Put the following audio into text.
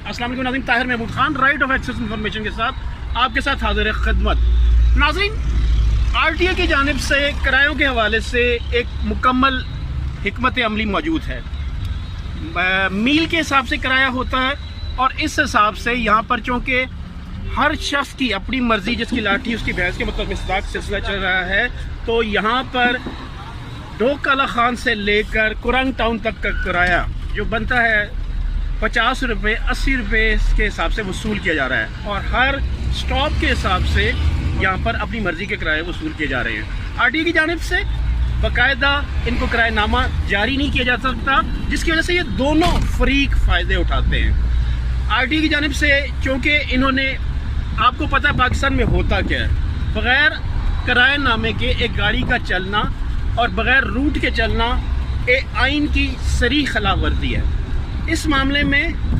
अस्सलाम वालेकुम नाज़रीन, Tahir Mahmood Khan right of access information के साथ आपके साथ हाजिर है खिदमत। नाज़रीन, RTA की जानिब से किरायों के हवाले से एक मुकम्मल हिकमत अमली मौजूद है। मील के हिसाब से किराया होता है और इस हिसाब से यहाँ पर चूँकि हर शख्स की अपनी मर्जी, जिसकी लाठी उसकी भैंस के मतलब मिसदाक सिलसिला चल रहा है, तो यहाँ पर ढोकाला खान से लेकर कुरंग टाउन तक का किराया जो बनता है 50 रुपये 80 रुपये के हिसाब से वसूल किया जा रहा है और हर स्टॉप के हिसाब से यहाँ पर अपनी मर्जी के किराए वसूल किए जा रहे हैं। RTA की जानिब से बाकायदा इनको किराएनामा जारी नहीं किया जा सकता, जिसकी वजह से ये दोनों फरीक फ़ायदे उठाते हैं। RTA की जानिब से चूँकि इन्होंने, आपको पता है पाकिस्तान में होता क्या है, बग़ैर किराएनामे के एक गाड़ी का चलना और बग़ैर रूट के चलना आइन की सरी खिलाफ वर्जी है। इस मामले में